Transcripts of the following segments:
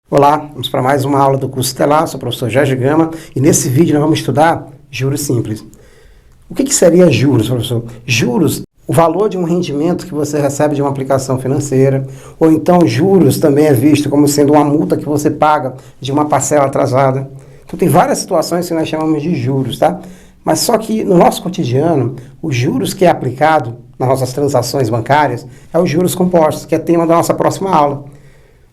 Olá, vamos para mais uma aula do curso Estelar, sou o professor Jorge Gama e nesse vídeo nós vamos estudar juros simples. O que seria juros, professor? Juros, o valor de um rendimento que você recebe de uma aplicação financeira, ou então juros também é visto como sendo uma multa que você paga de uma parcela atrasada. Então tem várias situações que nós chamamos de juros, tá? Mas só que no nosso cotidiano, os juros que é aplicado nas nossas transações bancárias é os juros compostos, que é tema da nossa próxima aula.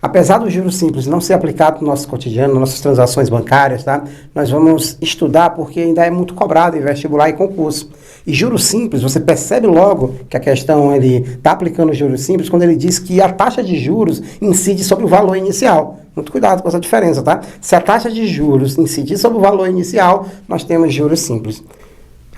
Apesar do juros simples não ser aplicado no nosso cotidiano, nas nossas transações bancárias, tá? Nós vamos estudar porque ainda é muito cobrado em vestibular e concurso. E juros simples, você percebe logo que a questão ele está aplicando juros simples quando ele diz que a taxa de juros incide sobre o valor inicial. Muito cuidado com essa diferença, tá? Se a taxa de juros incidir sobre o valor inicial, nós temos juros simples.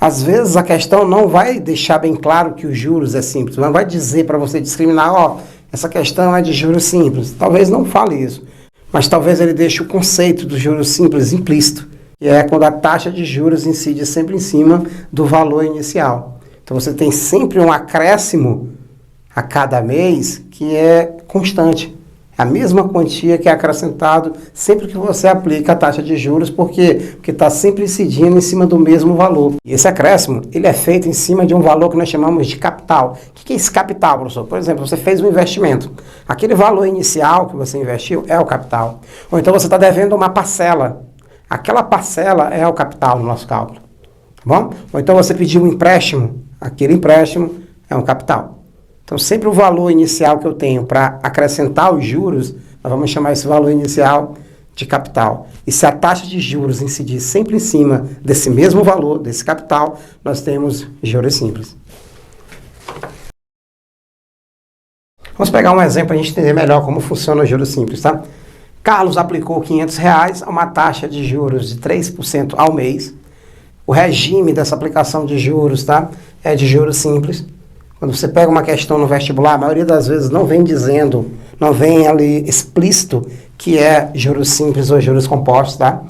Às vezes a questão não vai deixar bem claro que os juros é simples, não vai dizer para você discriminar, ó, essa questão é de juros simples. Talvez não fale isso, mas talvez ele deixe o conceito dos juros simples implícito, que é quando a taxa de juros incide sempre em cima do valor inicial. Então você tem sempre um acréscimo a cada mês que é constante. A mesma quantia que é acrescentado sempre que você aplica a taxa de juros, por quê? Porque está sempre incidindo em cima do mesmo valor. E esse acréscimo, ele é feito em cima de um valor que nós chamamos de capital. O que é esse capital, professor? Por exemplo, você fez um investimento. Aquele valor inicial que você investiu é o capital. Ou então você está devendo uma parcela. Aquela parcela é o capital no nosso cálculo. Tá bom? Ou então você pediu um empréstimo. Aquele empréstimo é um capital. Então, sempre o valor inicial que eu tenho para acrescentar os juros, nós vamos chamar esse valor inicial de capital. E se a taxa de juros incidir sempre em cima desse mesmo valor, desse capital, nós temos juros simples. Vamos pegar um exemplo para a gente entender melhor como funciona o juros simples, tá? Carlos aplicou R$500 a uma taxa de juros de 3% ao mês. O regime dessa aplicação de juros, tá? É de juros simples. Quando você pega uma questão no vestibular, a maioria das vezes não vem dizendo, não vem ali explícito que é juros simples ou juros compostos, tá?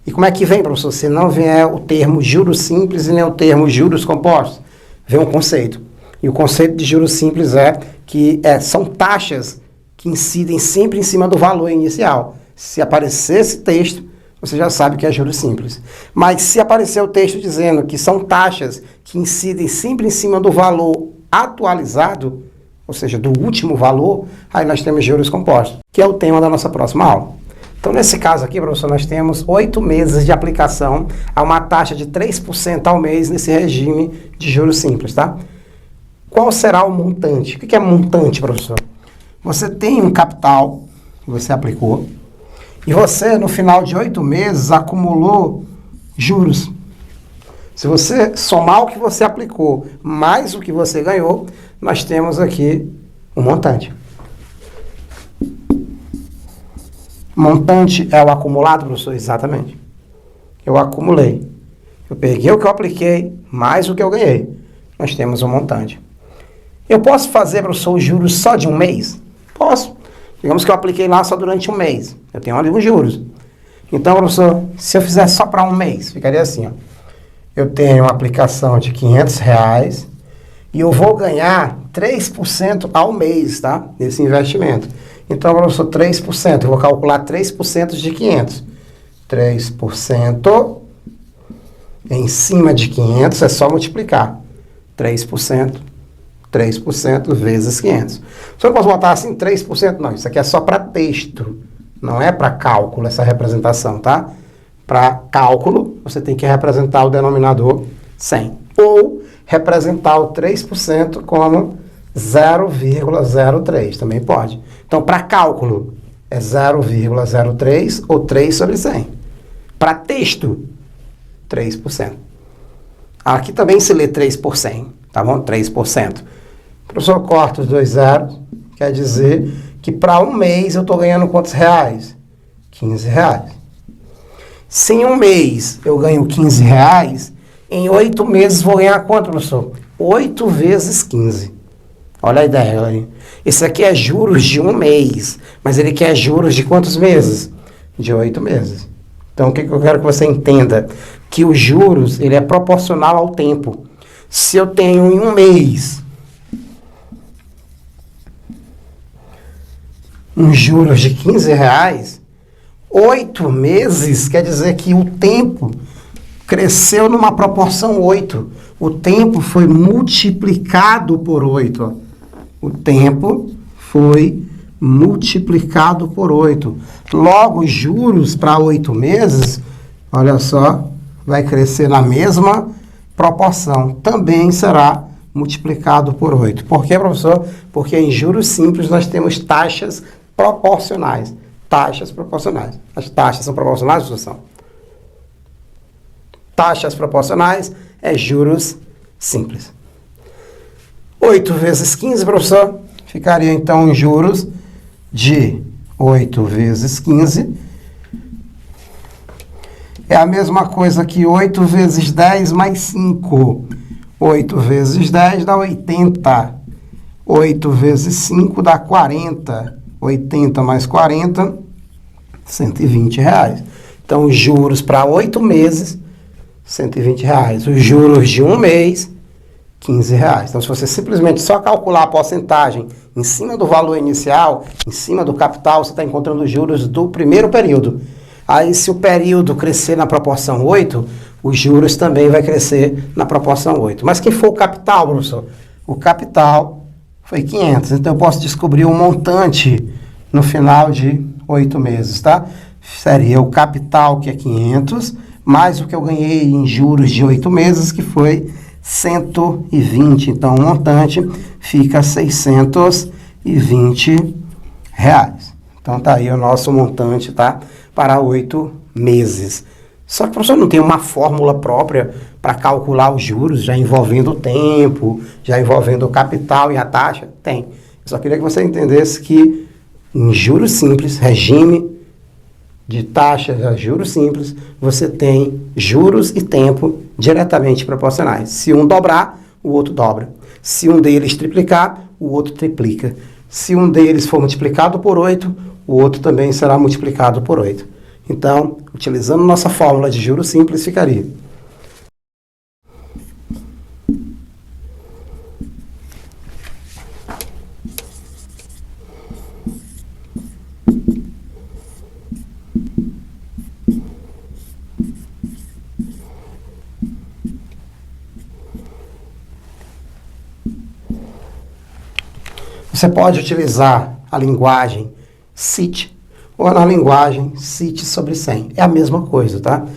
E como é que vem, professor? Se não vier o termo juros simples e nem o termo juros compostos, vem um conceito. E o conceito de juros simples é que são taxas que incidem sempre em cima do valor inicial. Se aparecer esse texto, você já sabe que é juros simples. Mas se aparecer o texto dizendo que são taxas que incidem sempre em cima do valor atualizado, ou seja, do último valor, aí nós temos juros compostos, que é o tema da nossa próxima aula. Então, nesse caso aqui, professor, nós temos 8 meses de aplicação a uma taxa de 3% ao mês nesse regime de juros simples, tá? Qual será o montante? O que é montante, professor? Você tem um capital que você aplicou e você, no final de 8 meses, acumulou juros. Se você somar o que você aplicou mais o que você ganhou, nós temos aqui um montante. Montante é o acumulado, professor? Exatamente. Eu acumulei. Eu peguei o que eu apliquei mais o que eu ganhei. Nós temos um montante. Eu posso fazer, professor, os juros só de um mês? Posso. Digamos que eu apliquei lá só durante um mês. Eu tenho ali os juros. Então, professor, se eu fizer só para um mês, ficaria assim, ó. Eu tenho uma aplicação de R$500 e eu vou ganhar 3% ao mês, tá? Nesse investimento. Então, professor, 3%. Eu vou calcular 3% de 500. 3% em cima de 500 é só multiplicar. 3% vezes 500. Só não posso botar assim 3%? Não, isso aqui é só para texto. Não é para cálculo essa representação, tá? Para cálculo, você tem que representar o denominador 100. Ou representar o 3% como 0,03. Também pode. Então, para cálculo, é 0,03 ou 3 sobre 100. Para texto, 3%. Aqui também se lê 3 por 100. Tá bom? 3%. O professor corta os dois zeros. Quer dizer que para um mês eu estou ganhando quantos reais? R$15. Se em um mês eu ganho R$15, em 8 meses vou ganhar quanto, professor? 8 vezes 15. Olha a ideia, olha. Esse aqui é juros de um mês, mas ele quer juros de quantos meses? De 8 meses. Então, o que eu quero que você entenda? Que os juros, ele é proporcional ao tempo. Se eu tenho em um mês uns juros de R$15, 8 meses quer dizer que o tempo cresceu numa proporção 8. O tempo foi multiplicado por 8. Ó. O tempo foi multiplicado por 8. Logo, juros para 8 meses, olha só, vai crescer na mesma proporção. Também será multiplicado por 8. Por quê, professor? Porque em juros simples nós temos taxas proporcionais. Taxas proporcionais. As taxas são proporcionais, professor? Taxas proporcionais é juros simples. 8 vezes 15, professor, ficaria então em juros de 8 vezes 15. É a mesma coisa que 8 vezes 10 mais 5. 8 vezes 10 dá 80. 8 vezes 5 dá 40. 80 mais 40, 120 reais. Então, os juros para 8 meses, 120 reais. Os juros de um mês, 15 reais. Então, se você simplesmente só calcular a porcentagem em cima do valor inicial, em cima do capital, você está encontrando os juros do primeiro período. Aí, se o período crescer na proporção 8, os juros também vai crescer na proporção 8. Mas quem for o capital, professor? O capital foi 500. Então, eu posso descobrir um montante no final de 8 meses, tá? Seria o capital, que é 500, mais o que eu ganhei em juros de 8 meses, que foi 120. Então, o montante fica 620 reais. Então, tá aí o nosso montante, tá? Para 8 meses. Só que o professor não tem uma fórmula própria para calcular os juros, já envolvendo o tempo, já envolvendo o capital e a taxa? Tem. Eu só queria que você entendesse que em juros simples, regime de taxas a juros simples, você tem juros e tempo diretamente proporcionais. Se um dobrar, o outro dobra. Se um deles triplicar, o outro triplica. Se um deles for multiplicado por 8, o outro também será multiplicado por 8. Então, utilizando nossa fórmula de juros simples, ficaria. Você pode utilizar a linguagem CIT ou na linguagem CIT sobre 100. É a mesma coisa, tá?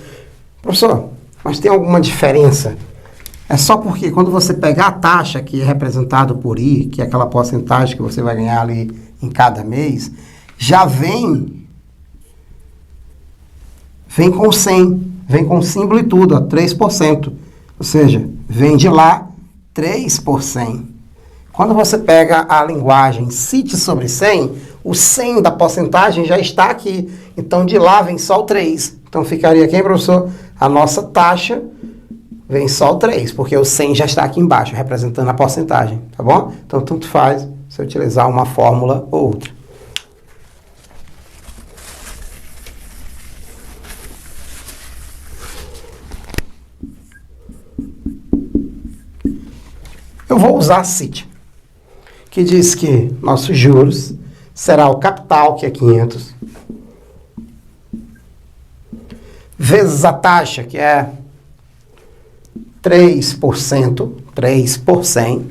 Professor, mas tem alguma diferença? É só porque quando você pegar a taxa que é representada por I, que é aquela porcentagem que você vai ganhar ali em cada mês, já vem com 100, vem com símbolo e tudo, ó, 3%. Ou seja, vem de lá 3 por 100. Quando você pega a linguagem CIT sobre 100, o 100 da porcentagem já está aqui. Então, de lá vem só o 3. Então, ficaria aqui, professor? A nossa taxa vem só o 3, porque o 100 já está aqui embaixo, representando a porcentagem, tá bom? Então, tanto faz se utilizar uma fórmula ou outra. Eu vou usar CIT, que diz que nossos juros será o capital, que é 500, vezes a taxa, que é 3%, 3 por 100,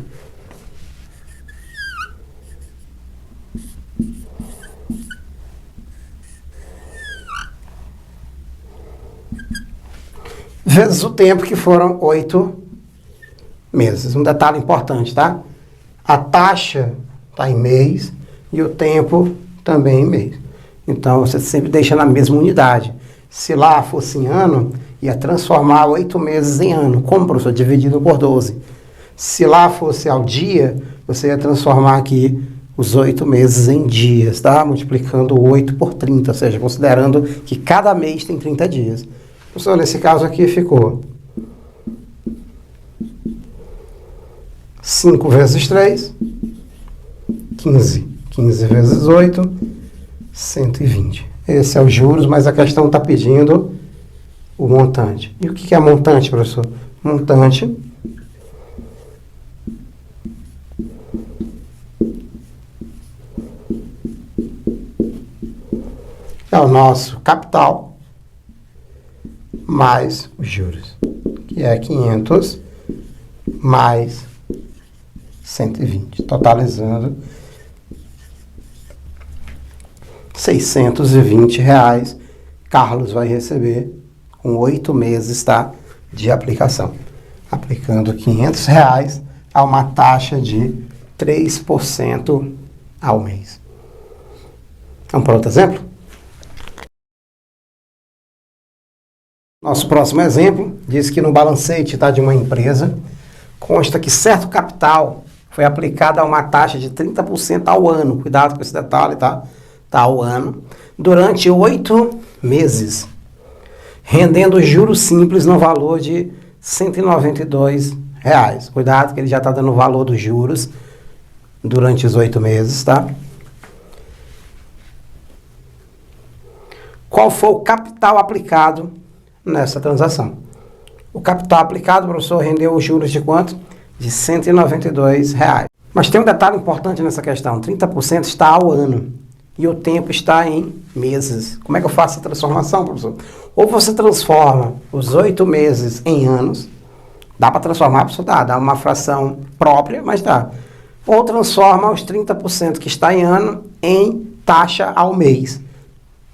vezes o tempo, que foram 8 meses. Um detalhe importante, tá? A taxa está em mês e o tempo também em mês. Então, você sempre deixa na mesma unidade. Se lá fosse em ano, ia transformar 8 meses em ano. Como, professor? Dividido por 12. Se lá fosse ao dia, você ia transformar aqui os 8 meses em dias, tá? Multiplicando 8 por 30, ou seja, considerando que cada mês tem 30 dias. Professor, nesse caso aqui ficou 5 vezes 3, 15. 15 vezes 8, 120. Esse é os juros, mas a questão está pedindo o montante. E o que é montante, professor? Montante é o nosso capital mais os juros, que é 500 mais 120, totalizando R$620. Carlos vai receber com 8 meses, tá, de aplicação, aplicando R$500 a uma taxa de 3% ao mês. Vamos para outro exemplo? Nosso próximo exemplo diz que no balancete, tá, de uma empresa consta que certo capital foi aplicado a uma taxa de 30% ao ano. Cuidado com esse detalhe, tá? Tá, ao ano. Durante 8 meses, rendendo juros simples no valor de R$192. Cuidado que ele já está dando o valor dos juros durante os 8 meses, tá? Qual foi o capital aplicado nessa transação? O capital aplicado, professor, rendeu os juros de quanto? De R$192. Mas tem um detalhe importante nessa questão. 30% está ao ano e o tempo está em meses. Como é que eu faço a transformação, professor? Ou você transforma os 8 meses em anos. Dá para transformar, professor? Dá uma fração própria, mas dá. Ou transforma os 30% que está em ano em taxa ao mês.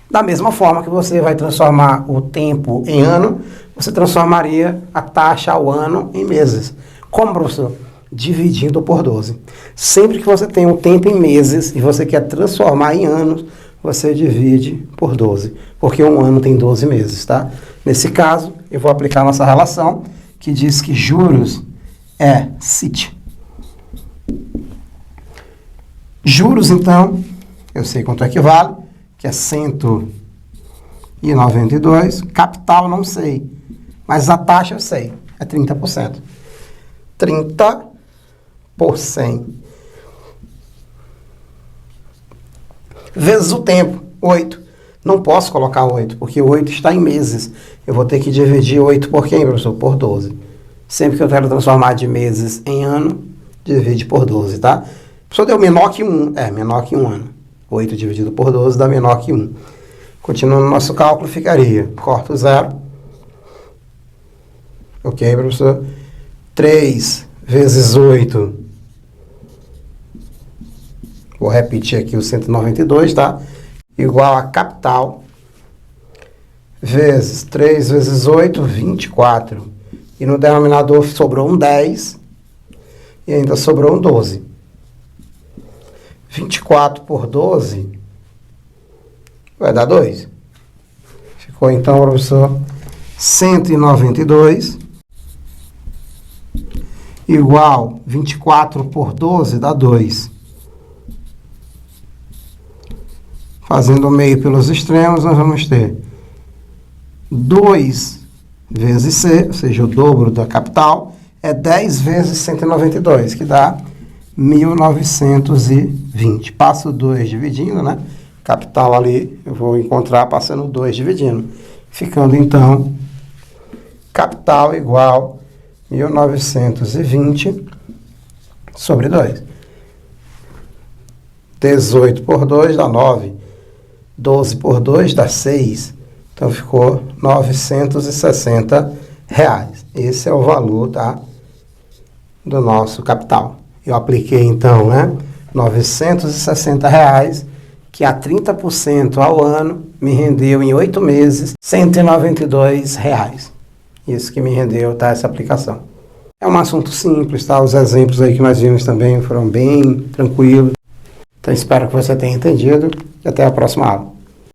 Da mesma forma que você vai transformar o tempo em ano, você transformaria a taxa ao ano em meses. Como, professor? Dividindo por 12. Sempre que você tem um tempo em meses e você quer transformar em anos, você divide por 12. Porque um ano tem 12 meses, tá? Nesse caso, eu vou aplicar a nossa relação, que diz que juros é CIT. Juros, então, eu sei quanto é que vale, que é 192. Capital não sei, mas a taxa eu sei, é 30%. 30 por 100 vezes o tempo, 8. Não posso colocar 8, porque 8 está em meses. Eu vou ter que dividir 8 por quem, professor? Por 12. Sempre que eu quero transformar de meses em ano, divide por 12, tá? Professor, deu menor que 1. É, menor que 1 ano. 8 dividido por 12 dá menor que 1. Continuando o nosso cálculo, ficaria, corta o 0. Ok, professor? 3 vezes 8. Vou repetir aqui o 192, tá? Igual a capital vezes 3 vezes 8, 24. E no denominador sobrou um 10 e ainda sobrou um 12. 24 por 12 vai dar 2. Ficou então, professor, 192 igual 24 por 12 dá 2. Fazendo o meio pelos extremos, nós vamos ter 2 vezes C, ou seja, o dobro da capital, é 10 vezes 192, que dá 1920. Passo 2 dividindo, né? Capital ali, eu vou encontrar passando 2 dividindo. Ficando, então, capital igual 1920 sobre 2. 18 por 2 dá 9. 12 por 2 dá 6. Então, ficou R$960. Esse é o valor, tá, do nosso capital. Eu apliquei, então, né, R$960, que a 30% ao ano me rendeu em 8 meses R$192. Isso que me rendeu, tá, essa aplicação. É um assunto simples, tá? Os exemplos aí que nós vimos também foram bem tranquilos. Então, espero que você tenha entendido e até a próxima aula.